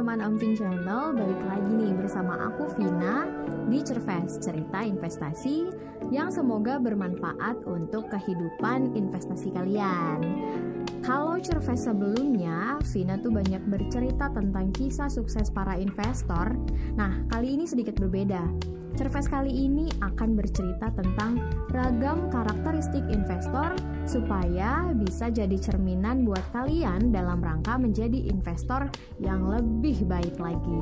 teman-teman Omfin Channel, balik lagi nih bersama aku Vina di Cerves, cerita investasi yang semoga bermanfaat untuk kehidupan investasi kalian. Kalau Cerves sebelumnya, Vina tuh banyak bercerita tentang kisah sukses para investor. Nah, kali ini sedikit berbeda. Cerves kali ini akan bercerita tentang ragam karakteristik investor supaya bisa jadi cerminan buat kalian dalam rangka menjadi investor yang lebih baik lagi.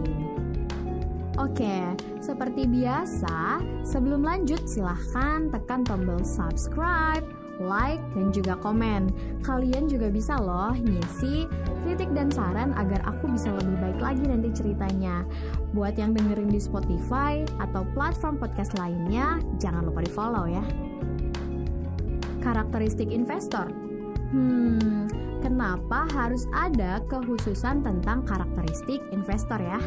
Oke, seperti biasa, sebelum lanjut silahkan tekan tombol subscribe, like, dan juga komen. Kalian juga bisa loh ngisi kritik dan saran agar aku bisa lebih baik lagi nanti ceritanya. Buat yang dengerin di Spotify atau platform podcast lainnya, jangan lupa di follow ya. Karakteristik investor. Kenapa harus ada kekhususan tentang karakteristik investor ya?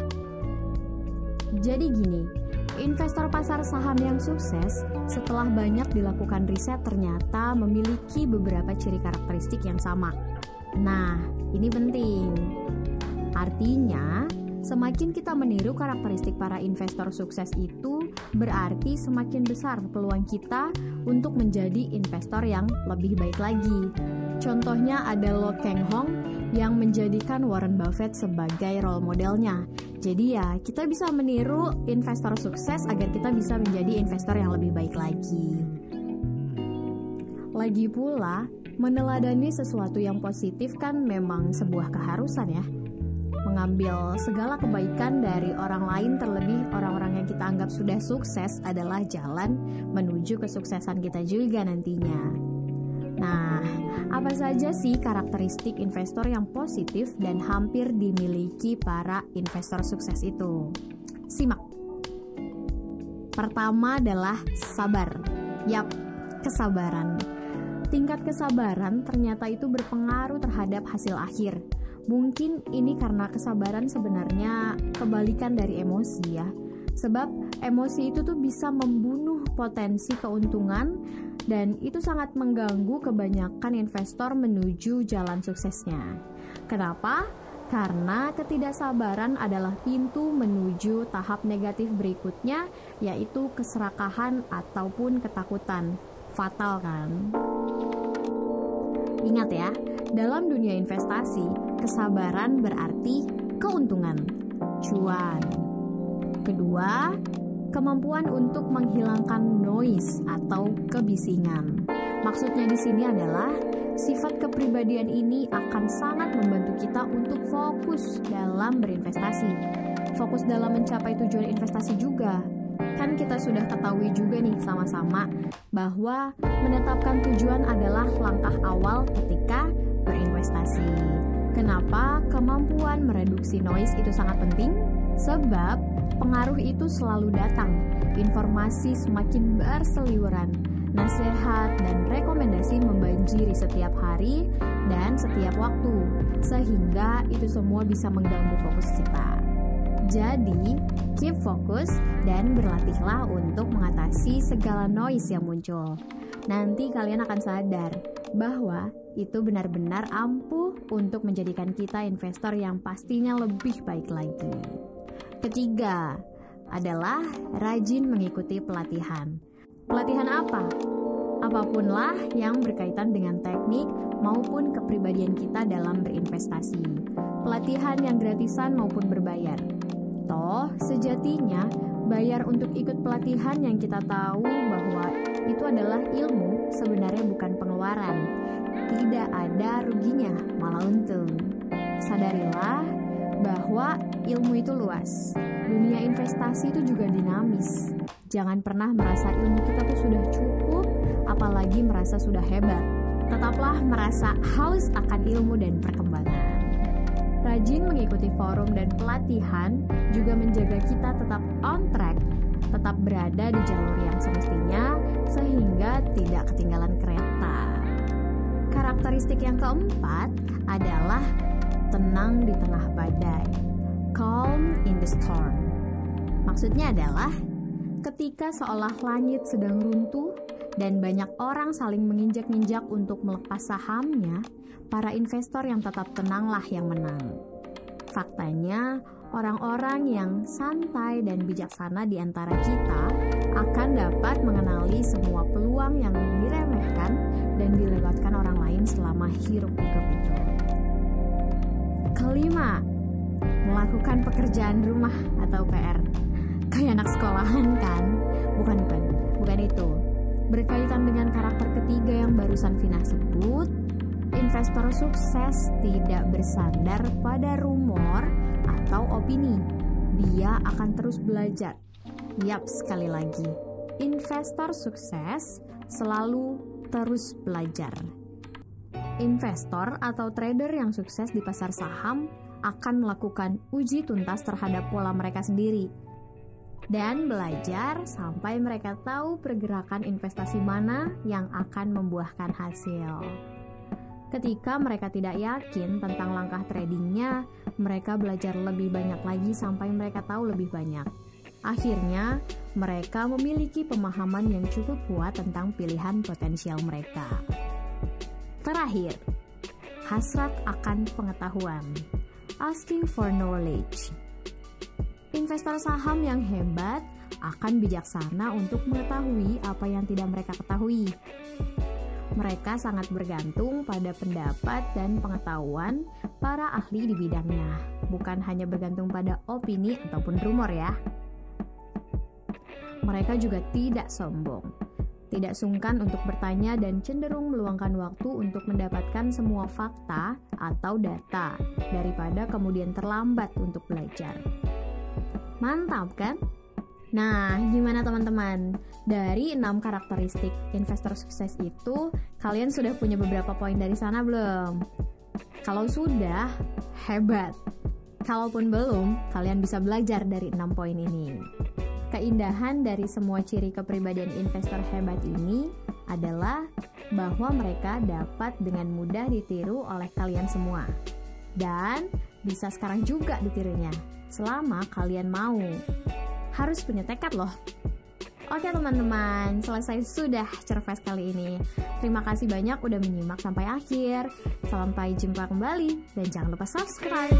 Jadi gini, investor pasar saham yang sukses setelah banyak dilakukan riset ternyata memiliki beberapa ciri karakteristik yang sama. Nah, ini penting. Artinya, semakin kita meniru karakteristik para investor sukses itu, berarti semakin besar peluang kita untuk menjadi investor yang lebih baik lagi. Contohnya ada Lo Keng Hong yang menjadikan Warren Buffett sebagai role modelnya. Jadi ya, kita bisa meniru investor sukses agar kita bisa menjadi investor yang lebih baik lagi. Lagi pula, meneladani sesuatu yang positif kan memang sebuah keharusan ya. Mengambil segala kebaikan dari orang lain, terlebih orang-orang yang kita anggap sudah sukses, adalah jalan menuju kesuksesan kita juga nantinya. Nah, apa saja sih karakteristik investor yang positif dan hampir dimiliki para investor sukses itu? Simak. Pertama adalah sabar. Yap, kesabaran. Tingkat kesabaran ternyata itu berpengaruh terhadap hasil akhir. Mungkin ini karena kesabaran sebenarnya kebalikan dari emosi ya. Sebab emosi itu tuh bisa membunuh potensi keuntungan dan itu sangat mengganggu kebanyakan investor menuju jalan suksesnya. Kenapa? Karena ketidaksabaran adalah pintu menuju tahap negatif berikutnya, yaitu keserakahan ataupun ketakutan. Fatal kan? Ingat ya, dalam dunia investasi, kesabaran berarti keuntungan, cuan. Kedua, kemampuan untuk menghilangkan noise atau kebisingan. Maksudnya di sini adalah sifat kepribadian ini akan sangat membantu kita untuk fokus dalam berinvestasi. Fokus dalam mencapai tujuan investasi juga. Kan kita sudah ketahui juga nih sama-sama bahwa menetapkan tujuan adalah langkah awal ketika berinvestasi. Kenapa kemampuan mereduksi noise itu sangat penting? Sebab pengaruh itu selalu datang, informasi semakin berseliweran, nasihat dan rekomendasi membanjiri setiap hari dan setiap waktu, sehingga itu semua bisa mengganggu fokus kita. Jadi, keep fokus dan berlatihlah untuk mengatasi segala noise yang muncul. Nanti kalian akan sadar bahwa itu benar-benar ampuh untuk menjadikan kita investor yang pastinya lebih baik lagi. Ketiga adalah rajin mengikuti pelatihan. Pelatihan apa? Apapunlah yang berkaitan dengan teknik maupun kepribadian kita dalam berinvestasi. Pelatihan yang gratisan maupun berbayar. Toh, sejatinya bayar untuk ikut pelatihan yang kita tahu bahwa itu adalah ilmu, sebenarnya bukan pengeluaran. Tidak ada ruginya, malah untung. Sadarilah bahwa ilmu itu luas. Dunia investasi itu juga dinamis. Jangan pernah merasa ilmu kita tuh sudah cukup, apalagi merasa sudah hebat. Tetaplah merasa haus akan ilmu dan perkembangan. Rajin mengikuti forum dan pelatihan juga menjaga kita tetap on track, tetap berada di jalur yang semestinya sehingga tidak ketinggalan kereta. Karakteristik yang keempat adalah tenang di tengah badai. Calm in the storm. Maksudnya adalah ketika seolah langit sedang runtuh dan banyak orang saling menginjak-injak untuk melepas sahamnya, para investor yang tetap tenanglah yang menang. Faktanya, Orang-orang yang santai dan bijaksana di antara kita akan dapat mengenali semua peluang yang diremehkan dan dilewatkan orang lain selama hiruk-pikuk itu. Kelima, melakukan pekerjaan rumah atau PR. Kayak anak sekolahan kan? Bukan itu. Berkaitan dengan karakter ketiga yang barusan Vina sebut, investor sukses tidak bersandar pada rumor atau opini. Dia akan terus belajar. Yap, sekali lagi. Investor sukses selalu terus belajar. Investor atau trader yang sukses di pasar saham akan melakukan uji tuntas terhadap pola mereka sendiri dan belajar sampai mereka tahu pergerakan investasi mana yang akan membuahkan hasil. Ketika mereka tidak yakin tentang langkah tradingnya, mereka belajar lebih banyak lagi sampai mereka tahu lebih banyak. Akhirnya, mereka memiliki pemahaman yang cukup kuat tentang pilihan potensial mereka. Terakhir, hasrat akan pengetahuan. Asking for knowledge. Investor saham yang hebat akan bijaksana untuk mengetahui apa yang tidak mereka ketahui. Mereka sangat bergantung pada pendapat dan pengetahuan para ahli di bidangnya, bukan hanya bergantung pada opini ataupun rumor ya. Mereka juga tidak sombong, tidak sungkan untuk bertanya dan cenderung meluangkan waktu untuk mendapatkan semua fakta atau data daripada kemudian terlambat untuk belajar. Mantap kan? Nah, gimana teman-teman? Dari 6 karakteristik investor sukses itu, kalian sudah punya beberapa poin dari sana belum? Kalau sudah, hebat. Kalaupun belum, kalian bisa belajar dari 6 poin ini. Keindahan dari semua ciri kepribadian investor hebat ini adalah bahwa mereka dapat dengan mudah ditiru oleh kalian semua. Dan bisa sekarang juga ditirunya, selama kalian mau. Harus punya tekad loh. Oke teman-teman, selesai sudah Cerves kali ini. Terima kasih banyak udah menyimak sampai akhir. Sampai jumpa kembali dan jangan lupa subscribe.